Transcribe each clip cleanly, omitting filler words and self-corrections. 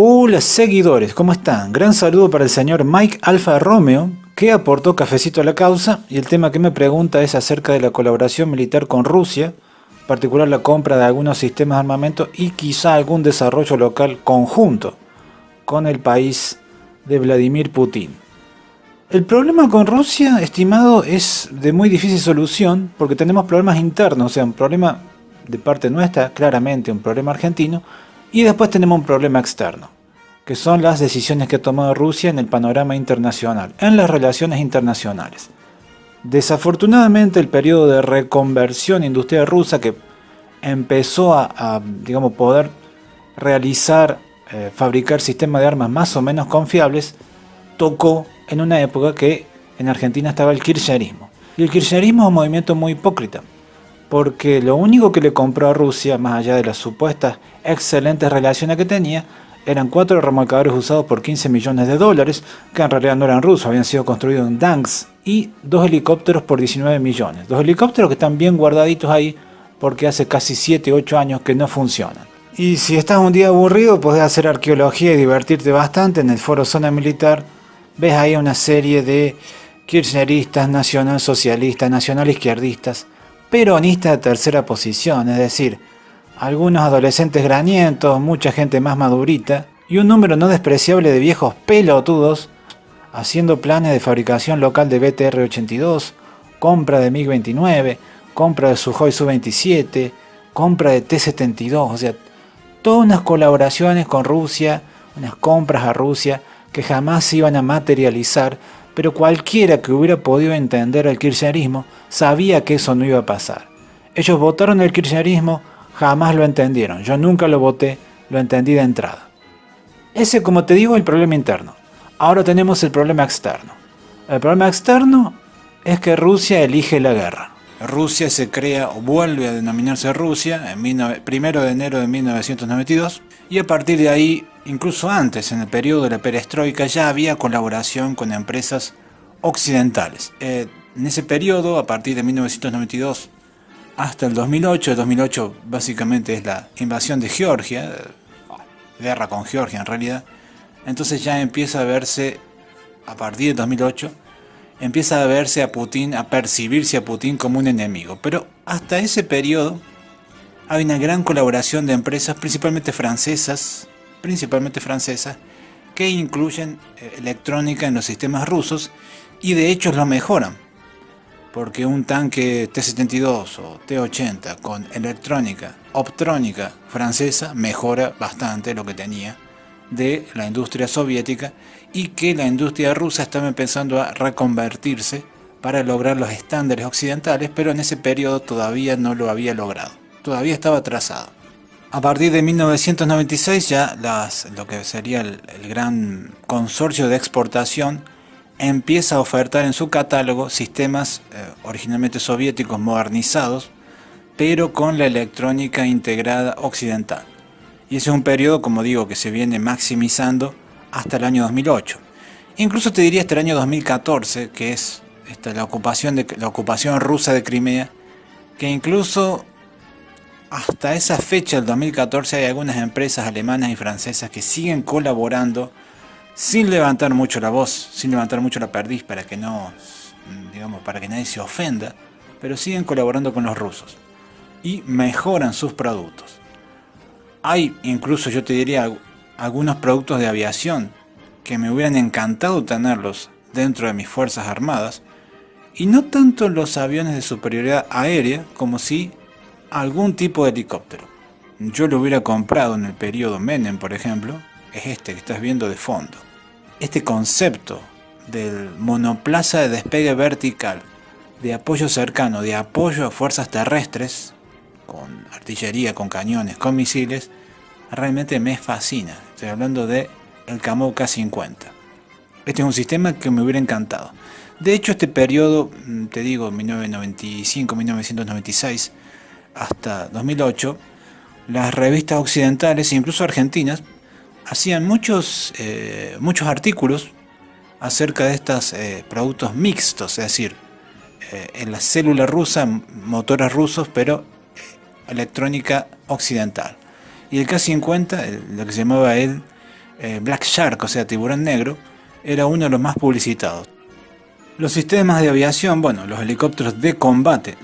Hola seguidores, ¿cómo están? Gran saludo para el señor Mike Alfa Romeo, que aportó cafecito a la causa, y el tema que me pregunta es acerca de la colaboración militar con Rusia, en particular la compra de algunos sistemas de armamento y quizá algún desarrollo local conjunto con el país de Vladimir Putin. El problema con Rusia, estimado, es de muy difícil solución porque tenemos problemas internos, o sea, un problema de parte nuestra, claramente un problema argentino, y después tenemos un problema externo, que son las decisiones que ha tomado Rusia en el panorama internacional, en las relaciones internacionales. Desafortunadamente, el periodo de reconversión industrial rusa que empezó digamos, poder realizar, fabricar sistemas de armas más o menos confiables, tocó en una época que en Argentina estaba el kirchnerismo. Y el kirchnerismo es un movimiento muy hipócrita, porque lo único que le compró a Rusia, más allá de las supuestas excelentes relaciones que tenía, eran 4 remolcadores usados por 15 millones de dólares, que en realidad no eran rusos, habían sido construidos en Danks, y 2 helicópteros por 19 millones. 2 helicópteros que están bien guardaditos ahí, porque hace casi 7-8 años que no funcionan. Y si estás un día aburrido, podés hacer arqueología y divertirte bastante en el foro Zona Militar. Ves ahí una serie de kirchneristas, nacionalsocialistas, nacionalizquierdistas, peronistas de tercera posición, es decir, algunos adolescentes granientos, mucha gente más madurita y un número no despreciable de viejos pelotudos haciendo planes de fabricación local de BTR-82, compra de MiG-29, compra de Sukhoi Su-27, compra de T-72, o sea, todas unas colaboraciones con Rusia, unas compras a Rusia que jamás se iban a materializar, pero cualquiera que hubiera podido entender el kirchnerismo sabía que eso no iba a pasar. Ellos votaron el kirchnerismo, jamás lo entendieron. Yo nunca lo voté, lo entendí de entrada. Ese, como te digo, es el problema interno. Ahora tenemos el problema externo. El problema externo es que Rusia elige la guerra. Rusia se crea o vuelve a denominarse Rusia en 1 de enero de 1992 y a partir de ahí, incluso antes, en el periodo de la perestroika, ya había colaboración con empresas occidentales. En ese periodo, a partir de 1992 hasta el 2008, el 2008 básicamente es la invasión de Georgia, guerra con Georgia en realidad, entonces ya empieza a verse, a partir de 2008, empieza a verse a Putin, a percibirse a Putin como un enemigo. Pero hasta ese periodo hay una gran colaboración de empresas, principalmente francesas, que incluyen electrónica en los sistemas rusos y de hecho lo mejoran. Porque un tanque T-72 o T-80 con electrónica, optrónica francesa mejora bastante lo que tenía de la industria soviética y que la industria rusa estaba empezando a reconvertirse para lograr los estándares occidentales, pero en ese periodo todavía no lo había logrado, todavía estaba atrasado. A partir de 1996 ya lo que sería el gran consorcio de exportación empieza a ofertar en su catálogo sistemas originalmente soviéticos modernizados, pero con la electrónica integrada occidental. Y ese es un periodo, como digo, que se viene maximizando hasta el año 2008. Incluso te diría hasta el año 2014, que es la ocupación rusa de Crimea, que incluso hasta esa fecha, el 2014, hay algunas empresas alemanas y francesas que siguen colaborando sin levantar mucho la voz, sin levantar mucho la perdiz para que no, digamos, para que nadie se ofenda, pero siguen colaborando con los rusos y mejoran sus productos. Hay incluso, yo te diría, algunos productos de aviación que me hubieran encantado tenerlos dentro de mis fuerzas armadas, y no tanto los aviones de superioridad aérea como si algún tipo de helicóptero. Yo lo hubiera comprado en el periodo Menem, por ejemplo, es este que estás viendo de fondo. Este concepto del monoplaza de despegue vertical, de apoyo cercano, de apoyo a fuerzas terrestres, con artillería, con cañones, con misiles, realmente me fascina. Estoy hablando de el Kamov K-50. Este es un sistema que me hubiera encantado. De hecho, este periodo, te digo, 1995-1996 hasta 2008, las revistas occidentales, incluso argentinas, hacían muchos artículos acerca de estos productos mixtos, es decir, en la célula rusa, motores rusos, pero electrónica occidental. Y el K-50, lo que se llamaba el Black Shark, o sea, tiburón negro, era uno de los más publicitados. Los sistemas de aviación, bueno, los helicópteros de combate,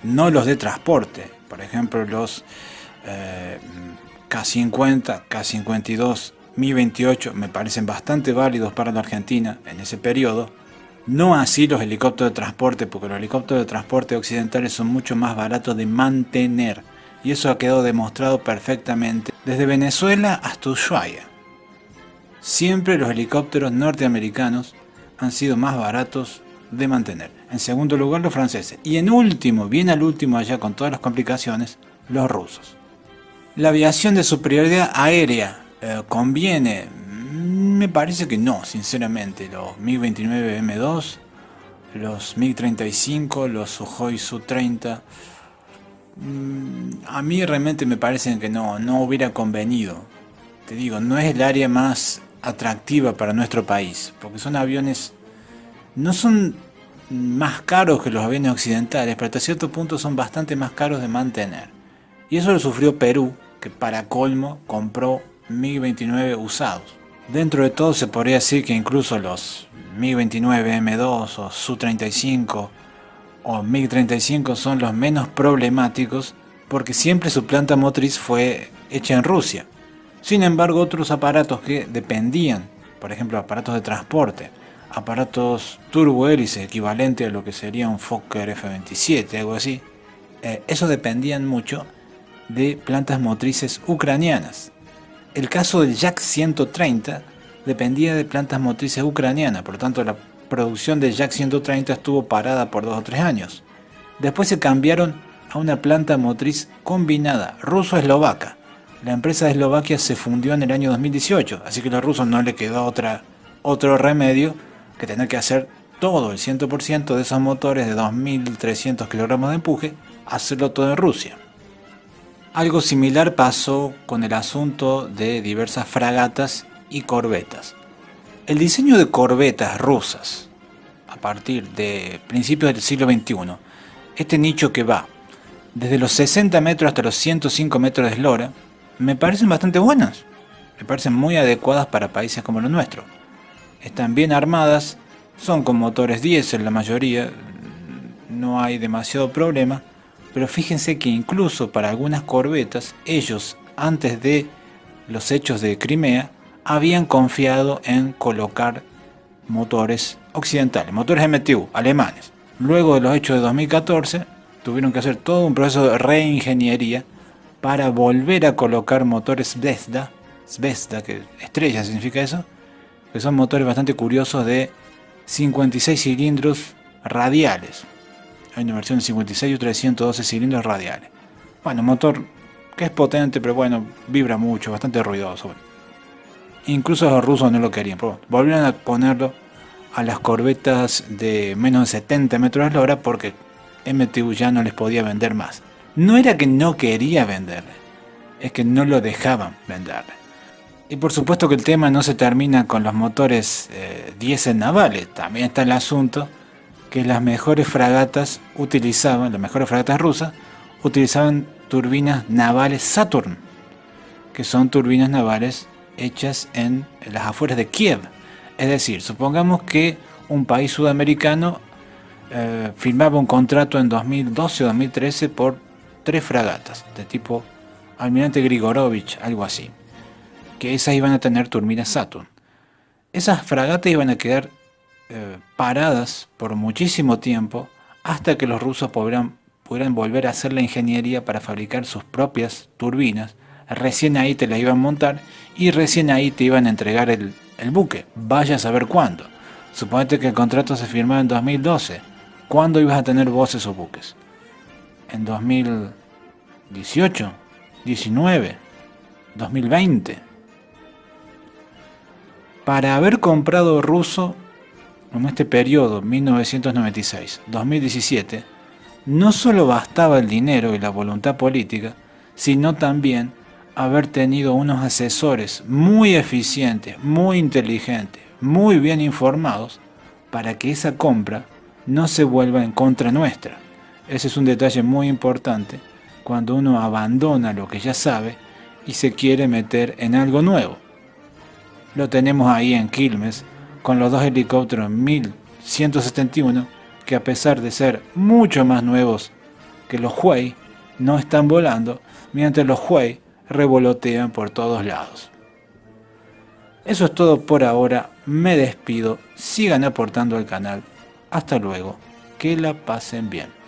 no los de transporte. Por ejemplo, los K-50, K-52, Mi-28 me parecen bastante válidos para la Argentina en ese periodo. No así los helicópteros de transporte, porque los helicópteros de transporte occidentales son mucho más baratos de mantener. Y eso ha quedado demostrado perfectamente desde Venezuela hasta Ushuaia. Siempre los helicópteros norteamericanos han sido más baratos de mantener. En segundo lugar los franceses. Y en último, bien al último allá con todas las complicaciones, los rusos. La aviación de superioridad aérea conviene. Me parece que no, sinceramente. Los MiG-29 M2, los MiG-35, los Sukhoi Su-30. A mí realmente me parece que no hubiera convenido. Te digo, no es el área más atractiva para nuestro país, porque son aviones, no son más caros que los aviones occidentales, pero hasta cierto punto son bastante más caros de mantener. Y eso lo sufrió Perú, que para colmo compró MiG-29 usados. Dentro de todo se podría decir que incluso los MiG-29 M2 o Su-35 o MiG-35 son los menos problemáticos porque siempre su planta motriz fue hecha en Rusia. Sin embargo, otros aparatos que dependían, por ejemplo aparatos de transporte, aparatos turbohélice equivalente a lo que sería un Fokker F-27, algo así, esos dependían mucho de plantas motrices ucranianas. El caso del Yak-130 dependía de plantas motrices ucranianas, por lo tanto la producción del Yak-130 estuvo parada por 2 o 3 años. Después se cambiaron a una planta motriz combinada ruso-eslovaca. La empresa de Eslovaquia se fundió en el año 2018, así que a los rusos no le quedó otro remedio que tener que hacer todo el 100% de esos motores de 2.300 kilogramos de empuje, hacerlo todo en Rusia. Algo similar pasó con el asunto de diversas fragatas y corbetas. El diseño de corbetas rusas, a partir de principios del siglo XXI, este nicho que va desde los 60 metros hasta los 105 metros de eslora, me parecen bastante buenas. Me parecen muy adecuadas para países como los nuestros. Están bien armadas, son con motores diésel la mayoría, no hay demasiado problema, pero fíjense que incluso para algunas corbetas, ellos, antes de los hechos de Crimea, habían confiado en colocar motores occidentales, motores MTU, alemanes. Luego de los hechos de 2014, tuvieron que hacer todo un proceso de reingeniería para volver a colocar motores Zvezda, que estrella significa eso, que son motores bastante curiosos de 56 cilindros radiales. Hay una versión de 56 y otra de 112 cilindros radiales. Bueno, motor que es potente, pero bueno, vibra mucho, bastante ruidoso. Bueno. Incluso los rusos no lo querían, pero volvieron a ponerlo a las corbetas de menos de 70 metros de eslora porque MTU ya no les podía vender más. No era que no quería venderle, es que no lo dejaban venderle. Y por supuesto que el tema no se termina con los motores diésel navales. También está el asunto que las mejores fragatas rusas utilizaban turbinas navales Saturn, que son turbinas navales hechas en las afueras de Kiev. Es decir, supongamos que un país sudamericano firmaba un contrato en 2012 o 2013 por 3 fragatas de tipo Almirante Grigorovich, algo así, que esas iban a tener turbinas Saturn. Esas fragatas iban a quedar paradas por muchísimo tiempo hasta que los rusos pudieran volver a hacer la ingeniería para fabricar sus propias turbinas. Recién ahí te las iban a montar y recién ahí te iban a entregar el buque. Vaya a saber cuándo. Suponete que el contrato se firmaba en 2012. ¿Cuándo ibas a tener vos esos buques? ¿En 2018? ¿19? ¿2020? Para haber comprado ruso en este periodo, 1996-2017, no solo bastaba el dinero y la voluntad política, sino también haber tenido unos asesores muy eficientes, muy inteligentes, muy bien informados, para que esa compra no se vuelva en contra nuestra. Ese es un detalle muy importante cuando uno abandona lo que ya sabe y se quiere meter en algo nuevo. Lo tenemos ahí en Quilmes, con los dos helicópteros 1171, que a pesar de ser mucho más nuevos que los Huey, no están volando, mientras los Huey revolotean por todos lados. Eso es todo por ahora, me despido, sigan aportando al canal. Hasta luego, que la pasen bien.